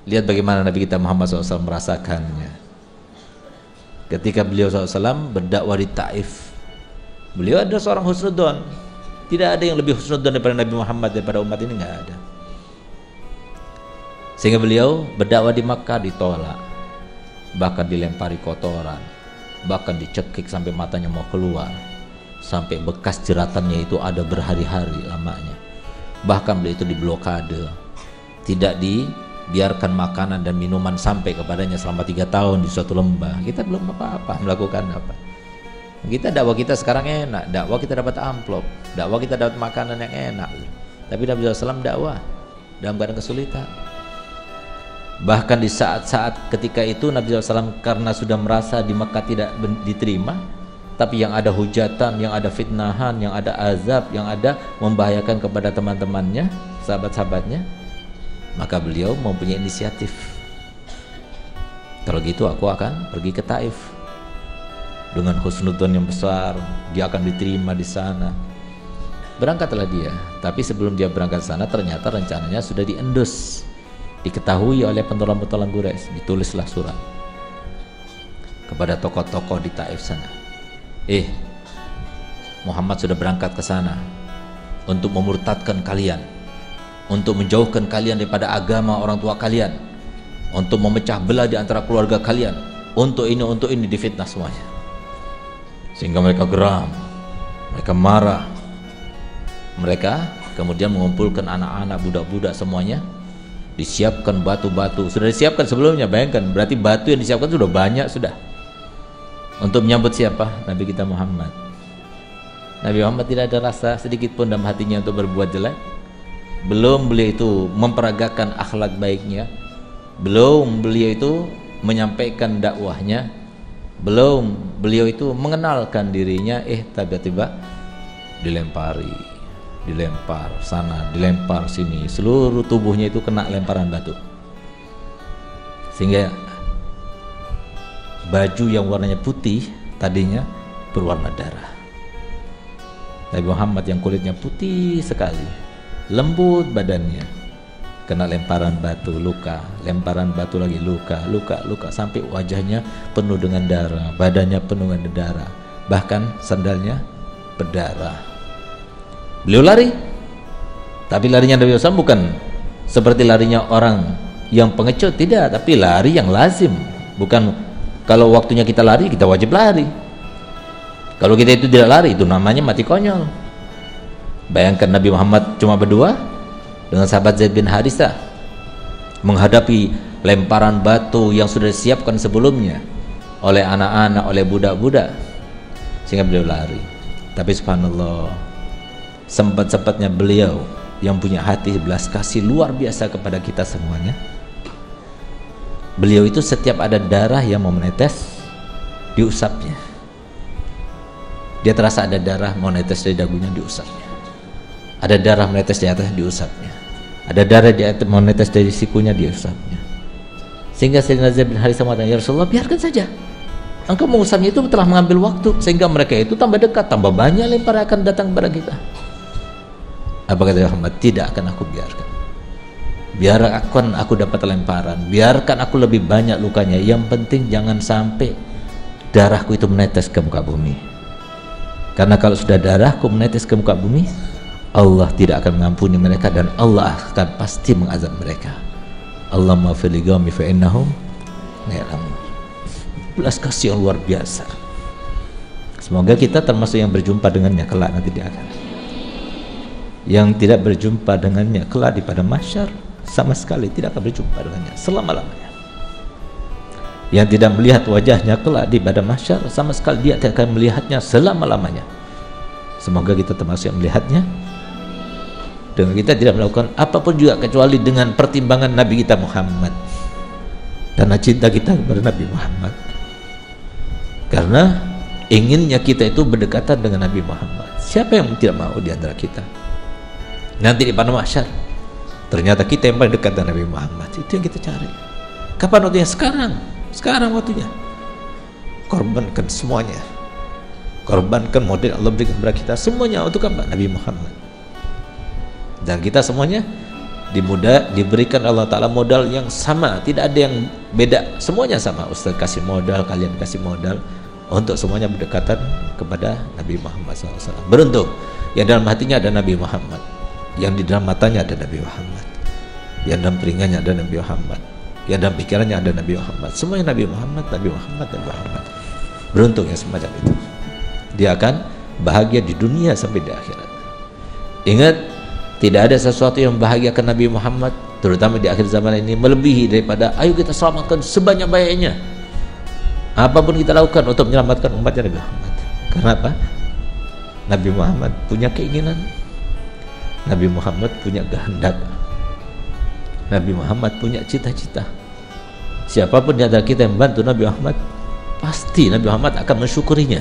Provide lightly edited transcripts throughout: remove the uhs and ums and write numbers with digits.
Lihat bagaimana Nabi kita Muhammad SAW merasakannya. Ketika beliau SAW berdakwah di Taif, beliau adalah seorang husnudzon. Tidak ada yang lebih husnudzon daripada Nabi Muhammad daripada umat ini, nggak ada. Sehingga beliau berdakwah di Makkah ditolak, bahkan dilempari kotoran, bahkan dicekik sampai matanya mau keluar, sampai bekas jeratannya itu ada berhari-hari lamanya. Bahkan beliau itu diblokade, tidak dibiarkan makanan dan minuman sampai kepadanya selama 3 tahun di suatu lembah. Kita belum apa-apa melakukan apa. Kita dakwah kita sekarang enak, dakwah kita dapat amplop, dakwah kita dapat makanan yang enak. Tapi Nabi SAW dakwah dalam keadaan kesulitan. Bahkan di saat-saat ketika itu Nabi SAW karena sudah merasa di Mekah tidak diterima, tapi yang ada hujatan, yang ada fitnahan, yang ada azab, yang ada membahayakan kepada teman-temannya, sahabat-sahabatnya, maka beliau mempunyai inisiatif. Kalau gitu aku akan pergi ke Taif dengan husnudzon yang besar, dia akan diterima di sana. Berangkatlah dia, tapi sebelum dia berangkat ke sana ternyata rencananya sudah diendus, diketahui oleh pentolan-pentolan Quraisy. Ditulislah surat kepada tokoh-tokoh di Taif sana. Muhammad sudah berangkat ke sana untuk memurtadkan kalian, untuk menjauhkan kalian daripada agama orang tua kalian, untuk memecah belah di antara keluarga kalian, untuk ini difitnah semuanya. Sehingga mereka geram, mereka marah, mereka kemudian mengumpulkan anak-anak, budak-budak semuanya, disiapkan batu-batu, sudah disiapkan sebelumnya. Bayangkan, berarti batu yang disiapkan sudah banyak sudah. Untuk menyambut siapa? Nabi kita Muhammad. Nabi Muhammad tidak ada rasa sedikit pun dalam hatinya untuk berbuat jelek. Belum beliau itu memperagakan akhlak baiknya, belum beliau itu menyampaikan dakwahnya, belum beliau itu mengenalkan dirinya, tiba-tiba dilempar sana, dilempar sini, seluruh tubuhnya itu kena lemparan batu, sehingga baju yang warnanya putih tadinya berwarna darah. Nabi Muhammad yang kulitnya putih sekali, lembut badannya, kena lemparan batu, luka, lemparan batu lagi, luka, sampai wajahnya penuh dengan darah, badannya penuh dengan darah, bahkan sandalnya berdarah. Beliau lari, tapi larinya Nabi SAW bukan seperti larinya orang yang pengecut, tidak, tapi lari yang lazim. Bukan kalau waktunya kita lari, kita wajib lari. Kalau kita itu tidak lari, itu namanya mati konyol. Bayangkan Nabi Muhammad cuma berdua dengan sahabat Zaid bin Harithah menghadapi lemparan batu yang sudah disiapkan sebelumnya oleh anak-anak, oleh budak-budak, sehingga beliau lari. Tapi subhanallah, sempat-sempatnya beliau yang punya hati belas kasih luar biasa kepada kita semuanya, beliau itu setiap ada darah yang mau menetes, diusapnya. Dia terasa ada darah mau menetes dari dagunya, diusapnya. Ada darah menetes di atas, diusapnya. Ada darah di atas mau menetes dari sikunya, diusapnya. Sehingga Sayyidina Zaid bin Harithah mengatakan, ya Rasulullah, biarkan saja, engkau mengusapnya itu telah mengambil waktu, sehingga mereka itu tambah dekat, tambah banyak lempar akan datang kepada kita. Apa kata Muhammad? Tidak akan aku biarkan. Biarkan aku dapat lemparan, biarkan aku lebih banyak lukanya, yang penting jangan sampai darahku itu menetes ke muka bumi. Karena kalau sudah darahku menetes ke muka bumi, Allah tidak akan mengampuni mereka dan Allah akan pasti mengazab mereka. Allahumma fir li qaumi fa innahum la ya'lamun. Belas kasih yang luar biasa. Semoga kita termasuk yang berjumpa dengannya kelak nanti di akhirat. Yang tidak berjumpa dengannya kelak di pada mahsyar, sama sekali tidak akan berjumpa dengannya selama-lamanya. Yang tidak melihat wajahnya kelak di pada mahsyar, sama sekali dia tidak akan melihatnya selama-lamanya. Semoga kita termasuk yang melihatnya, dengan kita tidak melakukan apapun juga kecuali dengan pertimbangan Nabi kita Muhammad, karena cinta kita kepada Nabi Muhammad, karena inginnya kita itu berdekatan dengan Nabi Muhammad. Siapa yang tidak mau di antara kita nanti di padang mahsyar ternyata kita yang paling dekat dengan Nabi Muhammad? Itu yang kita cari. Kapan waktunya? Sekarang waktunya. Korbankan semuanya, korbankan model Allah berikan kepada kita semuanya untuk apa? Nabi Muhammad. Dan kita semuanya diberikan Allah Ta'ala modal yang sama, tidak ada yang beda, semuanya sama. Ustaz kasih modal, kalian kasih modal untuk semuanya berdekatan kepada Nabi Muhammad SAW. Beruntung yang dalam hatinya ada Nabi Muhammad, yang di dalam matanya ada Nabi Muhammad, yang dalam telinganya ada Nabi Muhammad, yang dalam pikirannya ada Nabi Muhammad. Semuanya Nabi Muhammad, Nabi Muhammad, Nabi Muhammad. Beruntung yang semacam itu, dia akan bahagia di dunia sampai di akhirat. Ingat, tidak ada sesuatu yang membahagiakan Nabi Muhammad, terutama di akhir zaman ini, melebihi daripada ayo kita selamatkan sebanyak-banyaknya, apapun kita lakukan untuk menyelamatkan umatnya Nabi Muhammad. Karena apa? Nabi Muhammad punya keinginan, Nabi Muhammad punya kehendak, Nabi Muhammad punya cita-cita. Siapapun di antara kita yang membantu Nabi Muhammad, pasti Nabi Muhammad akan mensyukurinya,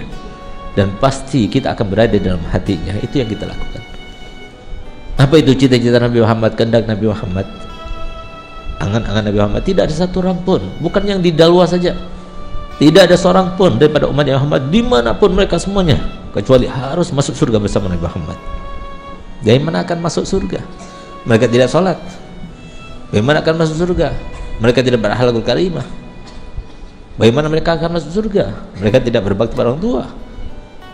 dan pasti kita akan berada dalam hatinya. Itu yang kita lakukan. Apa itu cita-cita Nabi Muhammad, kehendak Nabi Muhammad, angan-angan Nabi Muhammad? Tidak ada satu orang pun, bukan yang di Dalwa saja, tidak ada seorang pun daripada umat Muhammad dimanapun mereka semuanya, kecuali harus masuk surga bersama Nabi Muhammad. Dari mana akan masuk surga? Mereka tidak sholat. Bagaimana akan masuk surga? Mereka tidak berakhlakul karimah. Bagaimana mereka akan masuk surga? Mereka tidak berbakti pada orang tua.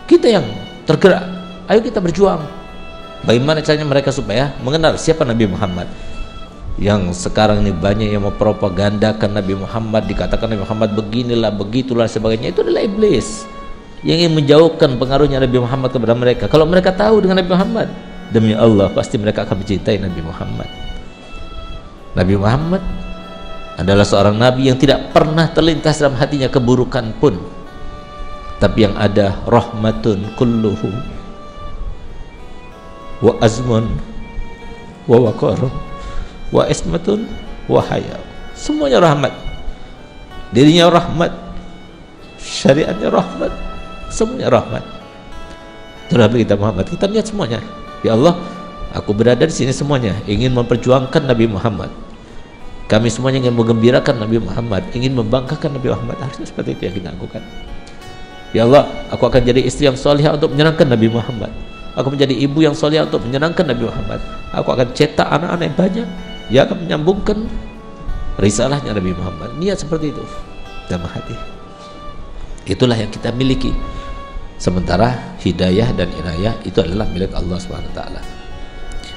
Kita yang tergerak, ayo kita berjuang. Bagaimana caranya mereka supaya mengenal siapa Nabi Muhammad? Yang sekarang ini banyak yang mempropagandakan Nabi Muhammad, dikatakan Nabi Muhammad beginilah, begitulah, sebagainya. Itu adalah iblis yang ingin menjauhkan pengaruhnya Nabi Muhammad kepada mereka. Kalau mereka tahu dengan Nabi Muhammad, demi Allah pasti mereka akan mencintai Nabi Muhammad. Nabi Muhammad adalah seorang Nabi yang tidak pernah terlintas dalam hatinya keburukan pun, tapi yang ada rahmatun kulluhu wa azmun wa waqar wa ismatun wa haya. Semuanya rahmat, dirinya rahmat, syariatnya rahmat, semuanya rahmat. Terhadap kita Muhammad, kita lihat semuanya. Ya Allah, aku berada di sini semuanya ingin memperjuangkan Nabi Muhammad. Kami semuanya ingin menggembirakan Nabi Muhammad, ingin membanggakan Nabi Muhammad. Harusnya seperti itu yang kita lakukan. Ya Allah, aku akan jadi istri yang solihah untuk menyenangkan Nabi Muhammad. Aku menjadi ibu yang solihah untuk menyenangkan Nabi Muhammad. Aku akan cetak anak-anak yang banyak yang akan menyambungkan risalahnya Nabi Muhammad. Niat seperti itu dalam hati. Itulah yang kita miliki. Sementara hidayah dan inayah itu adalah milik Allah SWT.